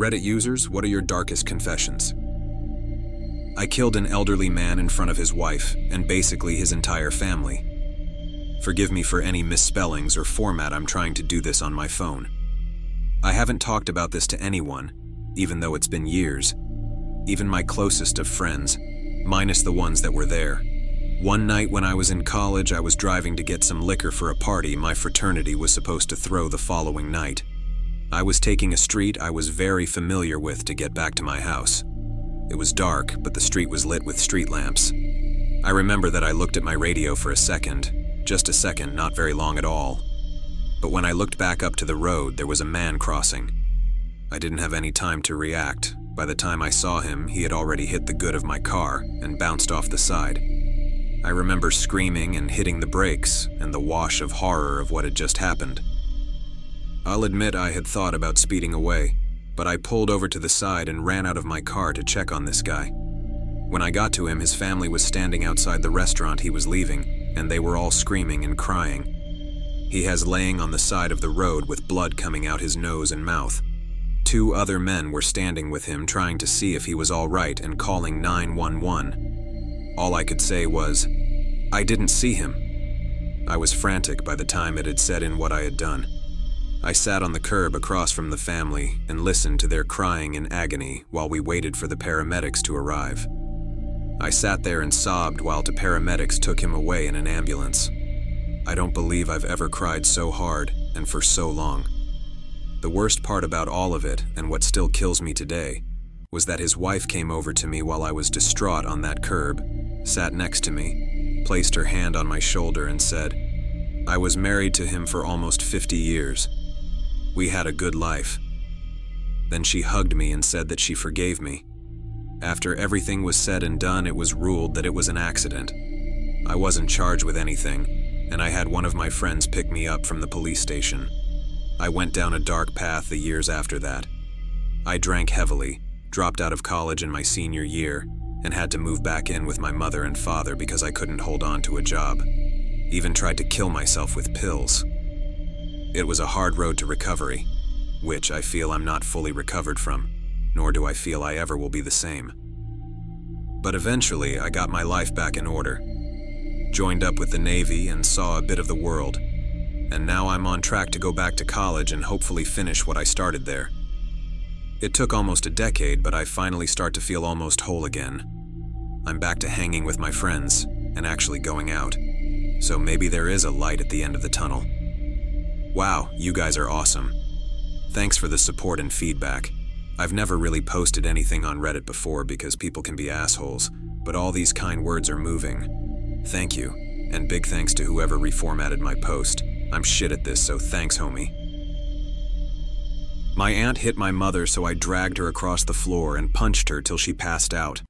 Reddit users, what are your darkest confessions? I killed an elderly man in front of his wife and basically his entire family. Forgive me for any misspellings or format. I'm trying to do this on my phone. I haven't talked about this to anyone, even though it's been years. Even my closest of friends, minus the ones that were there. One night when I was in college, I was driving to get some liquor for a party my fraternity was supposed to throw the following night. I was taking a street I was very familiar with to get back to my house. It was dark, but the street was lit with street lamps. I remember that I looked at my radio for a second, just a second, not very long at all. But when I looked back up to the road, there was a man crossing. I didn't have any time to react. By the time I saw him, he had already hit the good of my car and bounced off the side. I remember screaming and hitting the brakes and the wash of horror of what had just happened. I'll admit I had thought about speeding away, but I pulled over to the side and ran out of my car to check on this guy. When I got to him, his family was standing outside the restaurant he was leaving, and they were all screaming and crying. He has laying on the side of the road with blood coming out his nose and mouth. 2 other men were standing with him trying to see if he was all right and calling 911. All I could say was, I didn't see him. I was frantic by the time it had set in what I had done. I sat on the curb across from the family and listened to their crying in agony while we waited for the paramedics to arrive. I sat there and sobbed while the paramedics took him away in an ambulance. I don't believe I've ever cried so hard and for so long. The worst part about all of it, and what still kills me today, was that his wife came over to me while I was distraught on that curb, sat next to me, placed her hand on my shoulder and said, I was married to him for almost 50 years. We had a good life. Then she hugged me and said that she forgave me. After everything was said and done, it was ruled that it was an accident. I wasn't charged with anything, and I had one of my friends pick me up from the police station. I went down a dark path the years after that. I drank heavily, dropped out of college in my senior year, and had to move back in with my mother and father because I couldn't hold on to a job. Even tried to kill myself with pills. It was a hard road to recovery, which I feel I'm not fully recovered from, nor do I feel I ever will be the same. But eventually, I got my life back in order, joined up with the Navy and saw a bit of the world, and now I'm on track to go back to college and hopefully finish what I started there. It took almost a decade, but I finally start to feel almost whole again. I'm back to hanging with my friends and actually going out, so maybe there is a light at the end of the tunnel. Wow, you guys are awesome. Thanks for the support and feedback. I've never really posted anything on Reddit before because people can be assholes, but all these kind words are moving. Thank you, and big thanks to whoever reformatted my post. I'm shit at this, so thanks, homie. My aunt hit my mother, so I dragged her across the floor and punched her till she passed out.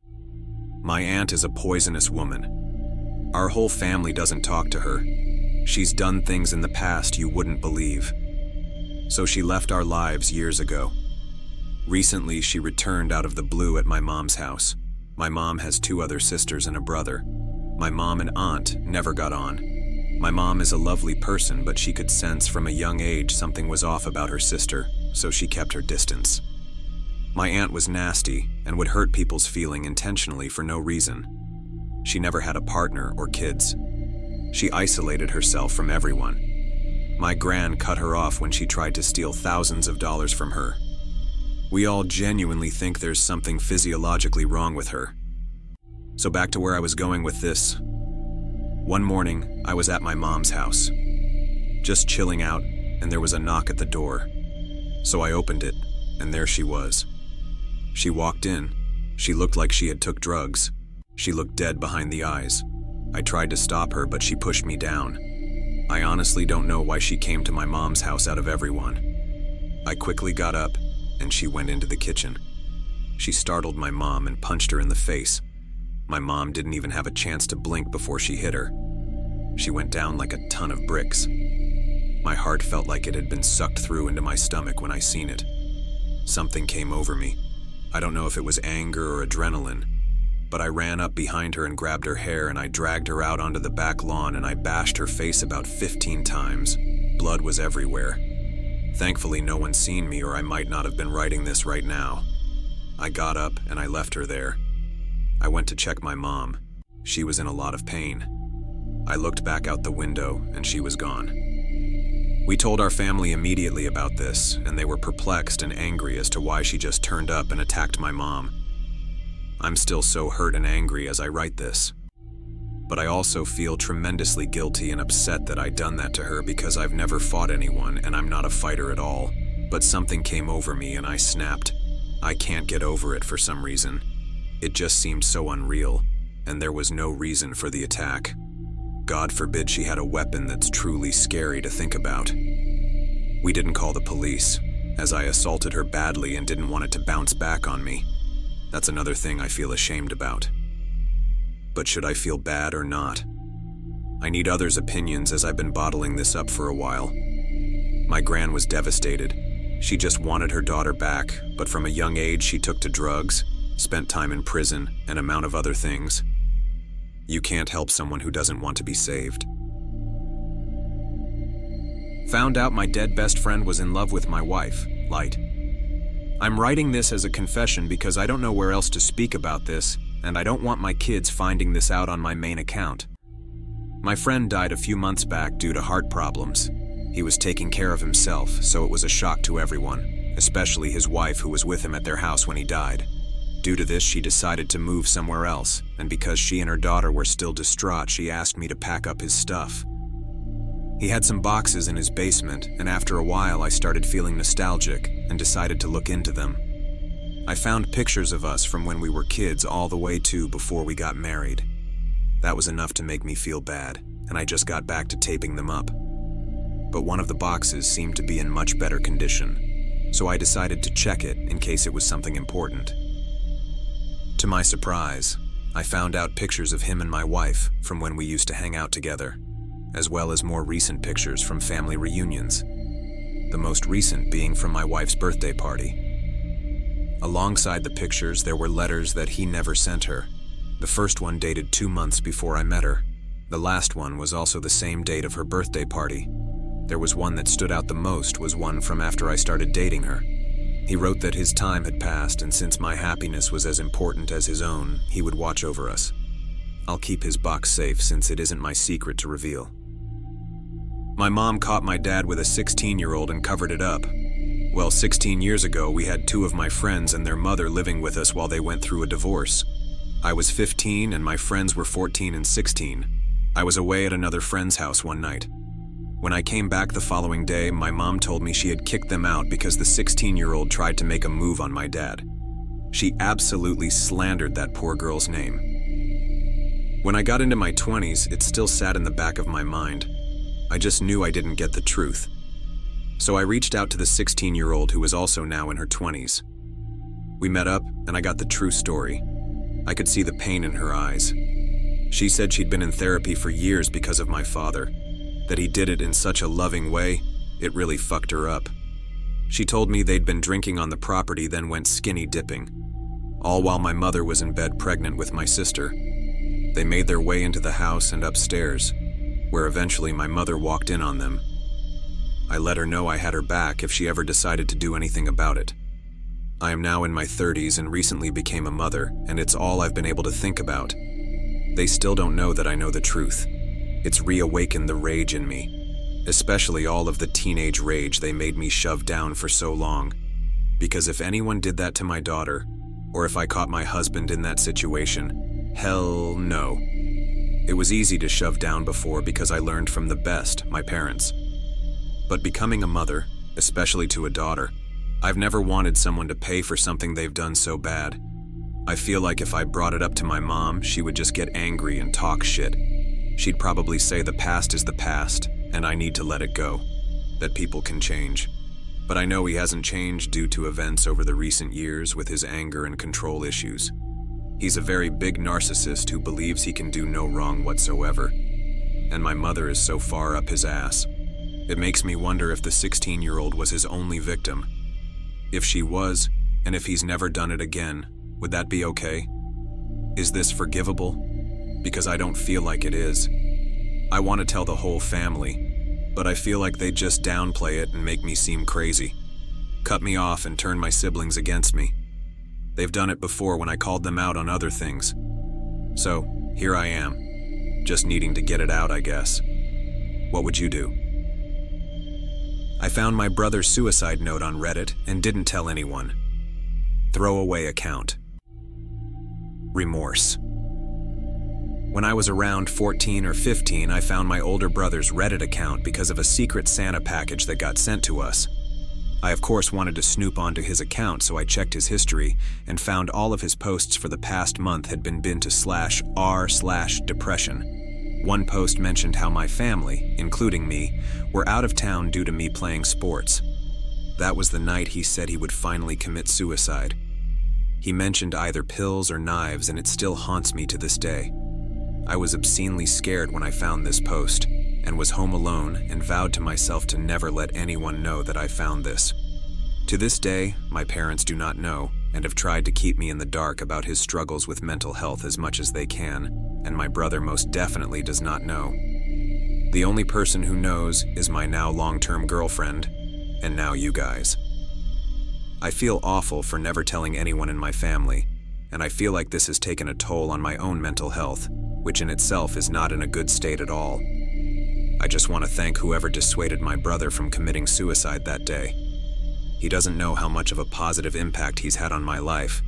My aunt is a poisonous woman. Our whole family doesn't talk to her. She's done things in the past you wouldn't believe. So she left our lives years ago. Recently, she returned out of the blue at my mom's house. My mom has 2 other sisters and a brother. My mom and aunt never got on. My mom is a lovely person, but she could sense from a young age something was off about her sister, so she kept her distance. My aunt was nasty and would hurt people's feelings intentionally for no reason. She never had a partner or kids. She isolated herself from everyone. My gran cut her off when she tried to steal thousands of dollars from her. We all genuinely think there's something physiologically wrong with her. So back to where I was going with this. One morning, I was at my mom's house, just chilling out, and there was a knock at the door. So I opened it, and there she was. She walked in. She looked like she had took drugs. She looked dead behind the eyes. I tried to stop her, but she pushed me down. I honestly don't know why she came to my mom's house out of everyone. I quickly got up, and she went into the kitchen. She startled my mom and punched her in the face. My mom didn't even have a chance to blink before she hit her. She went down like a ton of bricks. My heart felt like it had been sucked through into my stomach when I seen it. Something came over me. I don't know if it was anger or adrenaline, but I ran up behind her and grabbed her hair and I dragged her out onto the back lawn and I bashed her face about 15 times. Blood was everywhere. Thankfully, no one's seen me, or I might not have been writing this right now. I got up and I left her there. I went to check my mom. She was in a lot of pain. I looked back out the window and she was gone. We told our family immediately about this, and they were perplexed and angry as to why she just turned up and attacked my mom. I'm still so hurt and angry as I write this. But I also feel tremendously guilty and upset that I'd done that to her, because I've never fought anyone and I'm not a fighter at all. But something came over me and I snapped. I can't get over it for some reason. It just seemed so unreal, and there was no reason for the attack. God forbid she had a weapon that's truly scary to think about. We didn't call the police, as I assaulted her badly and didn't want it to bounce back on me. That's another thing I feel ashamed about. But should I feel bad or not? I need others' opinions, as I've been bottling this up for a while. My gran was devastated. She just wanted her daughter back, but from a young age she took to drugs, spent time in prison, and an amount of other things. You can't help someone who doesn't want to be saved. Found out my dead best friend was in love with my wife, Light. I'm writing this as a confession because I don't know where else to speak about this, and I don't want my kids finding this out on my main account. My friend died a few months back due to heart problems. He was taking care of himself, so it was a shock to everyone, especially his wife, who was with him at their house when he died. Due to this, she decided to move somewhere else, and because she and her daughter were still distraught, she asked me to pack up his stuff. He had some boxes in his basement, and after a while I started feeling nostalgic and decided to look into them. I found pictures of us from when we were kids all the way to before we got married. That was enough to make me feel bad, and I just got back to taping them up. But one of the boxes seemed to be in much better condition, so I decided to check it in case it was something important. To my surprise, I found out pictures of him and my wife from when we used to hang out together, as well as more recent pictures from family reunions, the most recent being from my wife's birthday party. Alongside the pictures, there were letters that he never sent her. The first one dated 2 months before I met her. The last one was also the same date of her birthday party. There was one that stood out the most, was one from after I started dating her. He wrote that his time had passed, and since my happiness was as important as his own, he would watch over us. I'll keep his box safe since it isn't my secret to reveal. My mom caught my dad with a 16-year-old and covered it up. Well, 16 years ago, we had 2 of my friends and their mother living with us while they went through a divorce. I was 15 and my friends were 14 and 16. I was away at another friend's house one night. When I came back the following day, my mom told me she had kicked them out because the 16-year-old tried to make a move on my dad. She absolutely slandered that poor girl's name. When I got into my 20s, it still sat in the back of my mind. I just knew I didn't get the truth. So I reached out to the 16-year-old, who was also now in her 20s. We met up and I got the true story. I could see the pain in her eyes. She said she'd been in therapy for years because of my father, that he did it in such a loving way, it really fucked her up. She told me they'd been drinking on the property, then went skinny dipping, all while my mother was in bed pregnant with my sister. They made their way into the house and upstairs, where eventually my mother walked in on them. I let her know I had her back if she ever decided to do anything about it. I am now in my 30s and recently became a mother, and it's all I've been able to think about. They still don't know that I know the truth. It's reawakened the rage in me, especially all of the teenage rage they made me shove down for so long. Because if anyone did that to my daughter, or if I caught my husband in that situation, hell no. It was easy to shove down before because I learned from the best, my parents. But becoming a mother, especially to a daughter, I've never wanted someone to pay for something they've done so bad. I feel like if I brought it up to my mom, she would just get angry and talk shit. She'd probably say the past is the past, and I need to let it go, that people can change. But I know he hasn't changed due to events over the recent years with his anger and control issues. He's a very big narcissist who believes he can do no wrong whatsoever. And my mother is so far up his ass. It makes me wonder if the 16-year-old was his only victim. If she was, and if he's never done it again, would that be okay? Is this forgivable? Because I don't feel like it is. I want to tell the whole family, but I feel like they just downplay it and make me seem crazy. Cut me off and turn my siblings against me. They've done it before when I called them out on other things. So, here I am, just needing to get it out, I guess. What would you do? I found my brother's suicide note on Reddit and didn't tell anyone. Throwaway account. Remorse. When I was around 14 or 15, I found my older brother's Reddit account because of a secret Santa package that got sent to us. I of course wanted to snoop onto his account, so I checked his history and found all of his posts for the past month had been to /r/depression. One post mentioned how my family, including me, were out of town due to me playing sports. That was the night he said he would finally commit suicide. He mentioned either pills or knives, and it still haunts me to this day. I was obscenely scared when I found this post, and was home alone and vowed to myself to never let anyone know that I found this. To this day, my parents do not know and have tried to keep me in the dark about his struggles with mental health as much as they can, and my brother most definitely does not know. The only person who knows is my now long-term girlfriend, and now you guys. I feel awful for never telling anyone in my family, and I feel like this has taken a toll on my own mental health, which in itself is not in a good state at all. I just want to thank whoever dissuaded my brother from committing suicide that day. He doesn't know how much of a positive impact he's had on my life,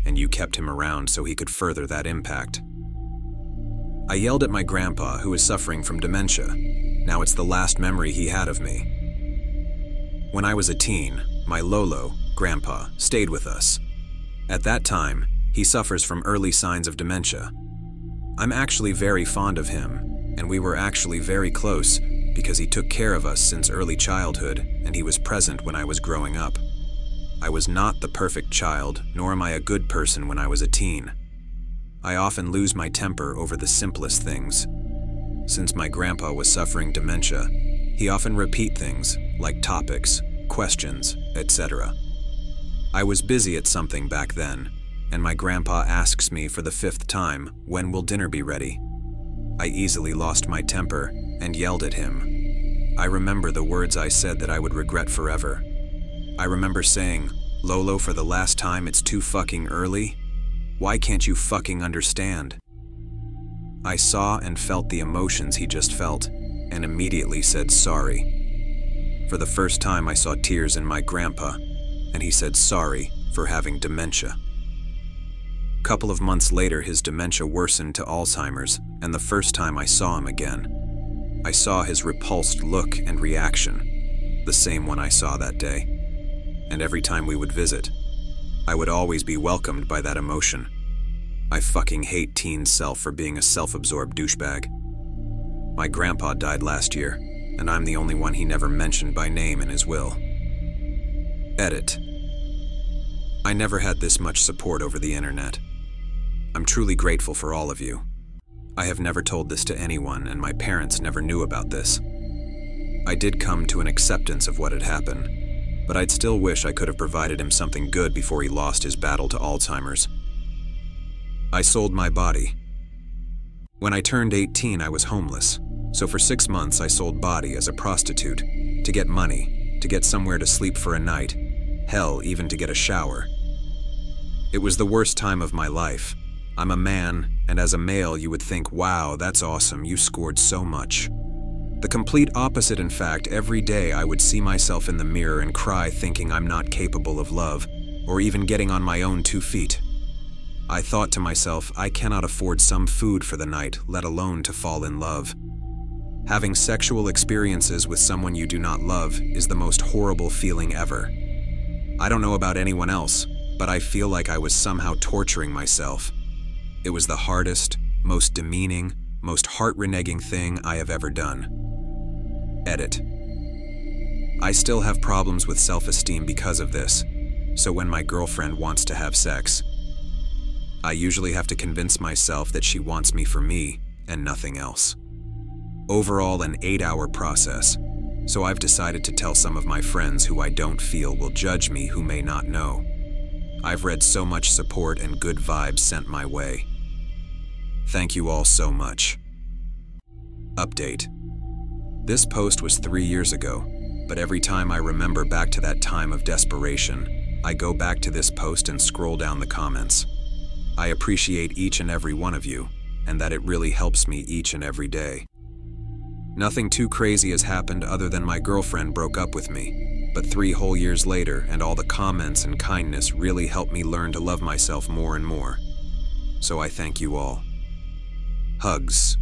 and you kept him around so he could further that impact. I yelled at my grandpa, who is suffering from dementia. Now it's the last memory he had of me. When I was a teen, my Lolo, grandpa, stayed with us. At that time, he suffers from early signs of dementia. I'm actually very fond of him, and we were actually very close because he took care of us since early childhood and he was present when I was growing up. I was not the perfect child, nor am I a good person when I was a teen. I often lose my temper over the simplest things. Since my grandpa was suffering dementia, he often repeat things like topics, questions, etc. I was busy at something back then, and my grandpa asks me for the 5th time, "When will dinner be ready?" I easily lost my temper and yelled at him. I remember the words I said that I would regret forever. I remember saying, "Lolo, for the last time, it's too fucking early. Why can't you fucking understand?" I saw and felt the emotions he just felt and immediately said sorry. For the first time, I saw tears in my grandpa, and he said sorry for having dementia. Couple of months later, his dementia worsened to Alzheimer's, and the first time I saw him again, I saw his repulsed look and reaction, the same one I saw that day. And every time we would visit, I would always be welcomed by that emotion. I fucking hate teen self for being a self-absorbed douchebag. My grandpa died last year, and I'm the only one he never mentioned by name in his will. Edit. I never had this much support over the internet. I'm truly grateful for all of you. I have never told this to anyone, and my parents never knew about this. I did come to an acceptance of what had happened, but I'd still wish I could have provided him something good before he lost his battle to Alzheimer's. I sold my body. When I turned 18, I was homeless, so for 6 months I sold body as a prostitute, to get money, to get somewhere to sleep for a night, hell, even to get a shower. It was the worst time of my life. I'm a man, and as a male you would think, wow, that's awesome, you scored so much. The complete opposite, in fact. Every day I would see myself in the mirror and cry thinking I'm not capable of love, or even getting on my own 2 feet. I thought to myself, I cannot afford some food for the night, let alone to fall in love. Having sexual experiences with someone you do not love is the most horrible feeling ever. I don't know about anyone else, but I feel like I was somehow torturing myself. It was the hardest, most demeaning, most heart-reneging thing I have ever done. Edit. I still have problems with self-esteem because of this, so when my girlfriend wants to have sex, I usually have to convince myself that she wants me for me and nothing else. Overall, an 8-hour process, so I've decided to tell some of my friends who I don't feel will judge me who may not know. I've read so much support and good vibes sent my way. Thank you all so much. Update. This post was 3 years ago, but every time I remember back to that time of desperation, I go back to this post and scroll down the comments. I appreciate each and every one of you, and that it really helps me each and every day. Nothing too crazy has happened other than my girlfriend broke up with me, but 3 whole years later and all the comments and kindness really helped me learn to love myself more and more. So I thank you all. Hugs.